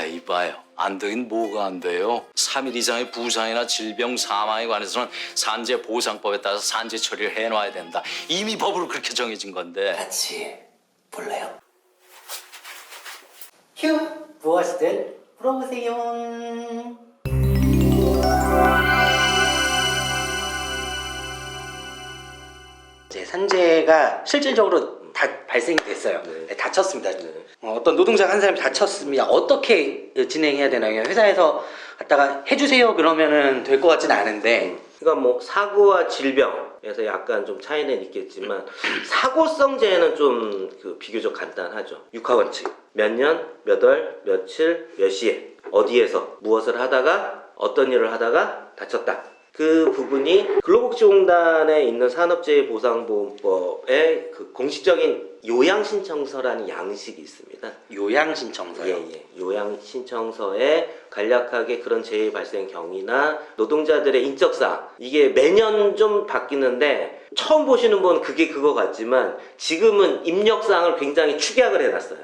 이봐요. 안 되긴 뭐가 안 돼요. 3일 이상의 부상이나 질병 사망에 관해서는 산재보상법에 따라서 산재 처리를 해놔야 된다. 이미 법으로 그렇게 정해진 건데. 같이 볼래요? 휴, 무엇이든 물어보세요. 이제 산재가 실질적으로 발생이 됐어요. 네, 다쳤습니다. 어떤 노동자가 한 사람이 다쳤습니다. 어떻게 진행해야 되나요? 회사에서 갖다가 해주세요 그러면은 될 것 같지는 않은데. 그러니까 뭐 사고와 질병에서 약간 좀 차이는 있겠지만 사고성 재해는 좀 비교적 간단하죠. 육하원칙. 몇 년, 몇 월, 며칠, 몇 시에 어디에서 무엇을 하다가 어떤 일을 하다가 다쳤다. 그 부분이 근로복지공단에 있는 산업재해보상보험법의 그 공식적인 요양신청서라는 양식이 있습니다. 요양신청서요? 예. 요양신청서에 간략하게 그런 재해 발생 경위나 노동자들의 인적사항, 이게 매년 좀 바뀌는데 처음 보시는 분은 그게 그거 같지만 지금은 입력사항을 굉장히 축약을 해놨어요.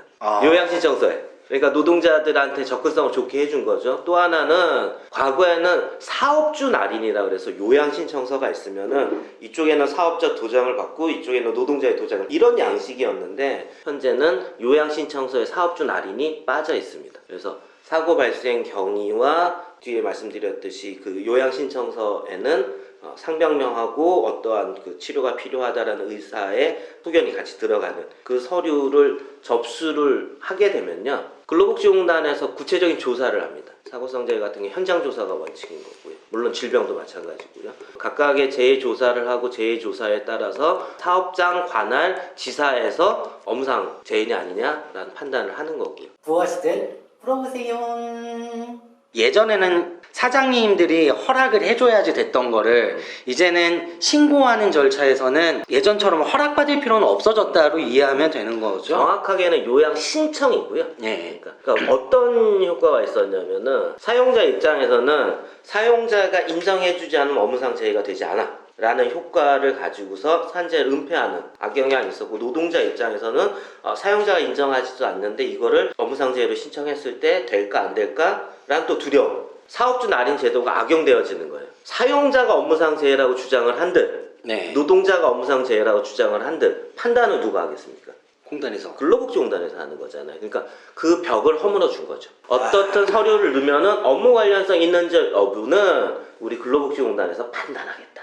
요양신청서에. 그러니까 노동자들한테 접근성을 좋게 해준 거죠. 또 하나는 과거에는 사업주 날인이라 그래서 요양신청서가 있으면은 이쪽에는 사업자 도장을 받고 이쪽에는 노동자의 도장을, 이런 양식이었는데 현재는 요양신청서에 사업주 날인이 빠져 있습니다. 그래서 사고 발생 경위와 뒤에 말씀드렸듯이 그 요양신청서에는 상병명하고 어떠한 그 치료가 필요하다라는 의사의 소견이 같이 들어가는 그 서류를 접수를 하게 되면요, 근로복지공단에서 구체적인 조사를 합니다. 사고성 재해 같은 게 현장 조사가 원칙인 거고요. 물론 질병도 마찬가지고요. 각각의 재해 조사를 하고 재해 조사에 따라서 사업장 관할 지사에서 업무상 재해냐 아니냐라는 판단을 하는 거고요. 무엇이든 물어보세요. 예전에는 사장님들이 허락을 해줘야지 됐던 거를 이제는 신고하는 절차에서는 예전처럼 허락받을 필요는 없어졌다로 이해하면 되는 거죠? 정확하게는 요양 신청이고요. 네. 그러니까 어떤 효과가 있었냐면은 사용자 입장에서는 사용자가 인정해주지 않으면 업무상 재해가 되지 않아 라는 효과를 가지고서 산재를 은폐하는 악영향이 있었고, 노동자 입장에서는 사용자가 인정하지도 않는데 이거를 업무상 재해로 신청했을 때 될까 안 될까 라는 또 두려움, 사업주 날인 제도가 악용되어지는 거예요. 사용자가 업무상 재해라고 주장을 한들, 네. 노동자가 업무상 재해라고 주장을 한들 판단은 누가 하겠습니까? 공단에서. 근로복지공단에서 하는 거잖아요. 그러니까 그 벽을 허물어 준 거죠. 어떻든 서류를 넣으면은 업무 관련성 있는지 여부는 우리 근로복지공단에서 판단하겠다.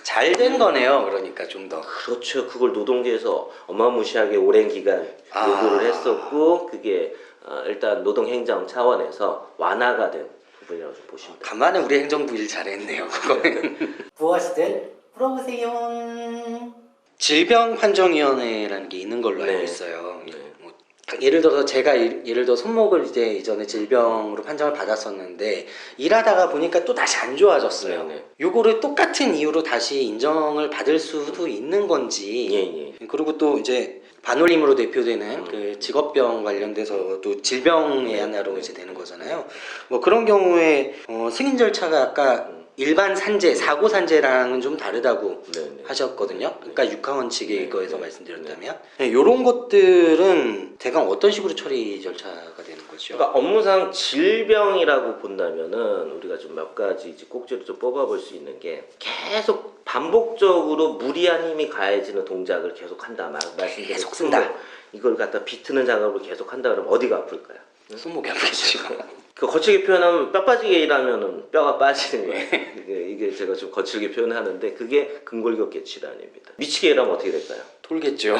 잘 된 거네요. 그러니까 좀 더. 그렇죠. 그걸 노동계에서 어마무시하게 오랜 기간 요구를 했었고, 그게 일단 노동행정 차원에서 완화가 된 부분이라고 좀 보시면 돼요. 간만에 우리 행정부 일 잘했네요. 그거는. 무엇이든 물어보세요. 질병판정위원회라는 게 있는 걸로 알고 있어요. 네. 뭐, 예를 들어서 제가 예를 들어 손목을 이제 이전에 질병으로 판정을 받았었는데 일하다가 보니까 또 다시 안 좋아졌어요. 네. 요거를 똑같은 이유로 다시 인정을 받을 수도 있는 건지. 예. 그리고 또 이제 반올림으로 대표되는 그 직업병 관련돼서 또 질병의 하나로 이제 되는 거잖아요. 뭐 그런 경우에 승인 절차가 아까 일반 산재, 사고 산재랑은 좀 다르다고 하셨거든요. 그러니까 육하원칙의 이거에서 말씀드렸다면 이런 것들은 대강 어떤 식으로 처리 절차가 되는 거죠? 그러니까 업무상 질병이라고 본다면은 우리가 좀 몇 가지 이제 꼭지를 좀 뽑아볼 수 있는 게, 계속 반복적으로 무리한 힘이 가해지는 동작을 계속 한다 말씀드렸죠. 계속 쓴다. 이걸 갖다 비트는 작업을 계속 한다 그러면 어디가 아플까요? 손목이 아프겠죠. 그 거칠게 표현하면 뼈 빠지게 일하면은 뼈가 빠지는 거예요. 이게 제가 좀 거칠게 표현하는데 그게 근골격계 질환입니다. 미치게 일하면 어떻게 될까요? 돌겠죠.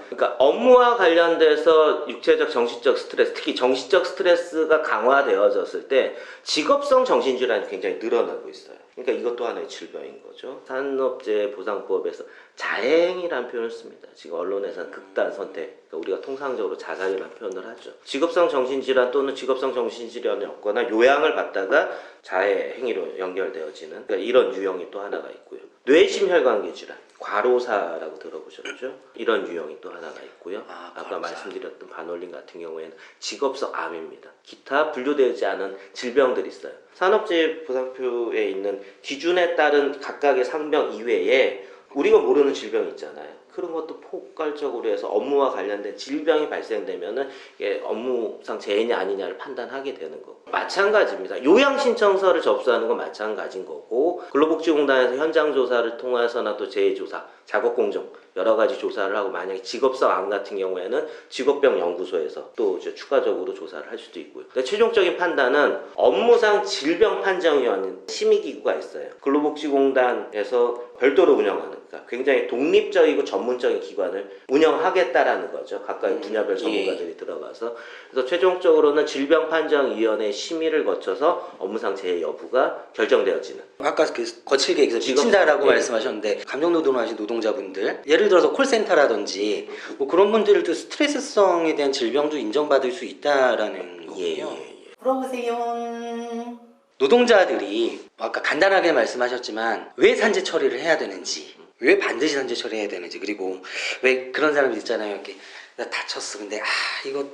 그러니까 업무와 관련돼서 육체적, 정신적 스트레스, 특히 정신적 스트레스가 강화되어졌을 때 직업성 정신질환이 굉장히 늘어나고 있어요. 그러니까 이것도 하나의 질병인 거죠. 산업재해보상법에서 자해행위라는 표현을 씁니다. 지금 언론에서는 극단 선택, 그러니까 우리가 통상적으로 자살이라는 표현을 하죠. 직업성 정신질환 또는 직업성 정신질환이 없거나 요양을 받다가 자해행위로 연결되어지는, 그러니까 이런 유형이 또 하나가 있고요. 뇌심혈관계 질환, 과로사라고 들어보셨죠? 이런 유형이 또 하나가 있고요. 아까 말씀드렸던 반올림 같은 경우에는 직업성 암입니다. 기타 분류되지 않은 질병들이 있어요. 산업재해보상표에 있는 기준에 따른 각각의 상병 이외에 우리가 모르는 질병이 있잖아요. 그런 것도 포괄적으로 해서 업무와 관련된 질병이 발생되면은 이게 업무상 재해냐 아니냐를 판단하게 되는 거고 마찬가지입니다. 요양 신청서를 접수하는 건 마찬가지인 거고 근로복지공단에서 현장 조사를 통해서나 또 재해 조사, 작업 공정 여러 가지 조사를 하고 만약에 직업성 암 같은 경우에는 직업병 연구소에서 또 이제 추가적으로 조사를 할 수도 있고요. 근데 최종적인 판단은 업무상 질병 판정위원 심의기구가 있어요. 근로복지공단에서 별도로 운영하는 그러니까 굉장히 독립적이고 전문적인 기관을 운영하겠다라는 거죠. 각각 분야별 전문가들이 들어가서 그래서 최종적으로는 질병판정위원회 심의를 거쳐서 업무상 재해 여부가 결정되어지는. 아까 그 거칠게 얘기해서 직업- 미친다라고 예. 말씀하셨는데 감정노동을 하신 노동자분들 예를 들어서 콜센터라든지 뭐 그런 분들도 스트레스성에 대한 질병도 인정받을 수 있다라는 거군요. 물어보세요. 노동자들이 아까 간단하게 말씀하셨지만 왜 산재 처리를 해야 되는지, 왜 반드시 산재 처리해야 되는지, 그리고 왜 그런 사람들 있잖아요. 이렇게 나 다쳤어. 근데 이거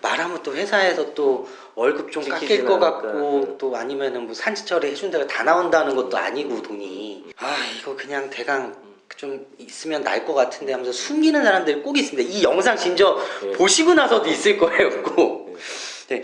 말하면 또 회사에서 또 월급 좀 깎일 지키지는 것 않을까. 같고 또 아니면은 뭐 산재 처리 해준다고 다 나온다는 것도 아니고 돈이 이거 그냥 대강 좀 있으면 날 것 같은데 하면서 숨기는 사람들이 꼭 있습니다. 이 영상 진짜 보시고 나서도 있을 거예요. 꼭. 네.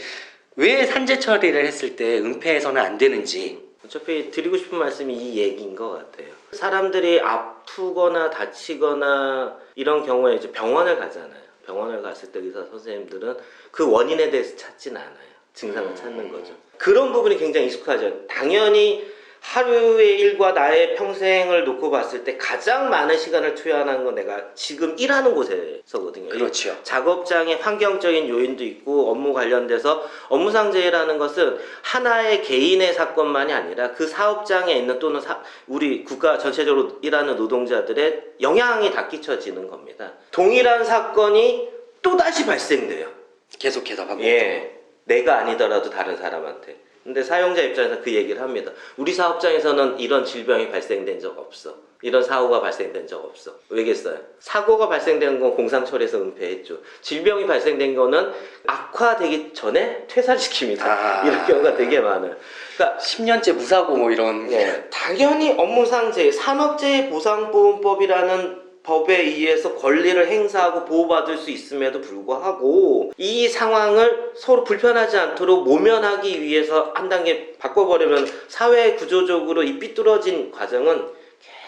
왜 산재 처리를 했을 때 은폐해서는 안 되는지. 어차피 드리고 싶은 말씀이 이 얘기인 것 같아요. 사람들이 아프거나 다치거나 이런 경우에 이제 병원을 가잖아요. 병원을 갔을 때 의사 선생님들은 그 원인에 대해서 찾진 않아요. 증상을 찾는 거죠. 그런 부분이 굉장히 익숙하죠. 당연히 하루의 일과 나의 평생을 놓고 봤을 때 가장 많은 시간을 투여하는 건 내가 지금 일하는 곳에서거든요. 그렇죠. 작업장의 환경적인 요인도 있고 업무 관련돼서 업무상 재해라는 것은 하나의 개인의 사건만이 아니라 그 사업장에 있는 또는 우리 국가 전체적으로 일하는 노동자들의 영향이 다 끼쳐지는 겁니다. 동일한 사건이 또다시 발생돼요. 계속해서 반복. 예, 내가 아니더라도 다른 사람한테. 근데 사용자 입장에서 그 얘기를 합니다. 우리 사업장에서는 이런 질병이 발생된 적 없어. 이런 사고가 발생된 적 없어. 왜겠어요? 사고가 발생된 건 공상 처리에서 은폐했죠. 질병이 발생된 거는 악화되기 전에 퇴사시킵니다. 이런 경우가 되게 많아요. 그러니까 10년째 무사고 뭐 이런. 예, 당연히 업무상 재해, 산업재해보상보험법이라는 법에 의해서 권리를 행사하고 보호받을 수 있음에도 불구하고 이 상황을 서로 불편하지 않도록 모면하기 위해서 한 단계 바꿔버리면 사회 구조적으로 이 삐뚤어진 과정은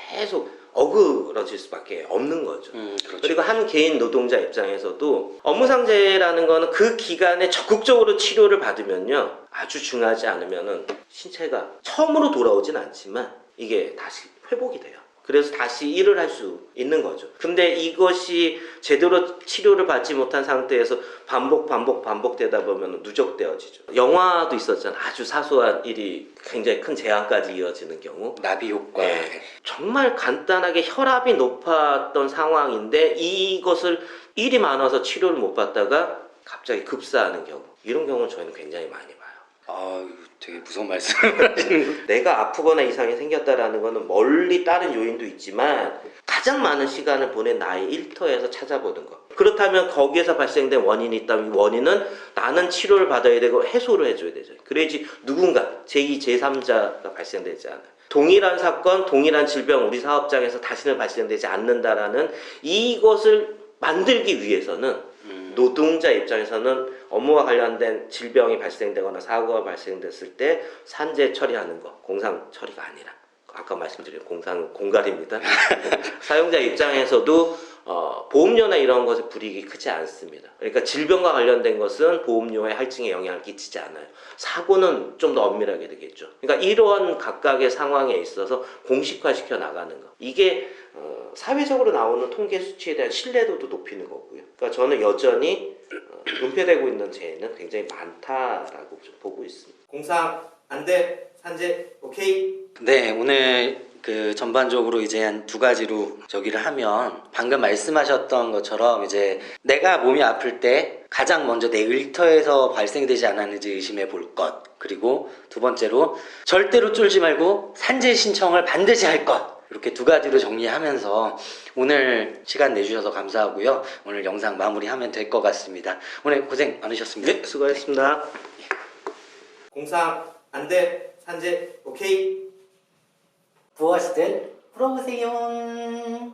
계속 어그러질 수밖에 없는 거죠. 그렇죠. 그리고 한 개인 노동자 입장에서도 업무상재해라는 거는 그 기간에 적극적으로 치료를 받으면요 아주 중하지 않으면은 신체가 처음으로 돌아오진 않지만 이게 다시 회복이 돼요. 그래서 다시 일을 할 수 있는 거죠. 근데 이것이 제대로 치료를 받지 못한 상태에서 반복되다 보면 누적되어지죠. 영화도 있었잖아요. 아주 사소한 일이 굉장히 큰 재앙까지 이어지는 경우. 나비 효과. 네. 정말 간단하게 혈압이 높았던 상황인데 이것을 일이 많아서 치료를 못 받다가 갑자기 급사하는 경우. 이런 경우는 저희는 굉장히 많이 봐요. 되게 무서운 말씀을 하시는. 내가 아프거나 이상이 생겼다라는 거는 멀리 다른 요인도 있지만 가장 많은 시간을 보낸 나의 일터에서 찾아보는 거. 그렇다면 거기에서 발생된 원인이 있다면 이 원인은 나는 치료를 받아야 되고 해소를 해줘야 되죠. 그래야지 누군가 제2, 제3자가 발생되지 않아요. 동일한 사건, 동일한 질병 우리 사업장에서 다시는 발생되지 않는다라는 이것을 만들기 위해서는 노동자 입장에서는 업무와 관련된 질병이 발생되거나 사고가 발생됐을 때 산재 처리하는 거, 공상 처리가 아니라 아까 말씀드린 공상은 공갈입니다. 사용자 입장에서도 보험료나 이런 것에 불이익이 크지 않습니다. 그러니까 질병과 관련된 것은 보험료의 할증에 영향을 끼치지 않아요. 사고는 좀 더 엄밀하게 되겠죠. 그러니까 이런 각각의 상황에 있어서 공식화시켜 나가는 거. 이게 사회적으로 나오는 통계 수치에 대한 신뢰도도 높이는 거고요. 그러니까 저는 여전히 은폐되고 있는 재해는 굉장히 많다라고 좀 보고 있습니다. 공상 안 돼, 산재 오케이. 네, 오늘 그 전반적으로 이제 한 두 가지로 저기를 하면 방금 말씀하셨던 것처럼 이제 내가 몸이 아플 때 가장 먼저 내 일터에서 발생되지 않았는지 의심해 볼 것. 그리고 두 번째로 절대로 쫄지 말고 산재 신청을 반드시 할 것. 이렇게 두 가지로 정리하면서 오늘 시간 내주셔서 감사하고요. 오늘 영상 마무리하면 될 것 같습니다. 오늘 고생 많으셨습니다. 네, 수고하셨습니다. 공상 안 돼, 산재 오케이. 무엇이든 물어보세요.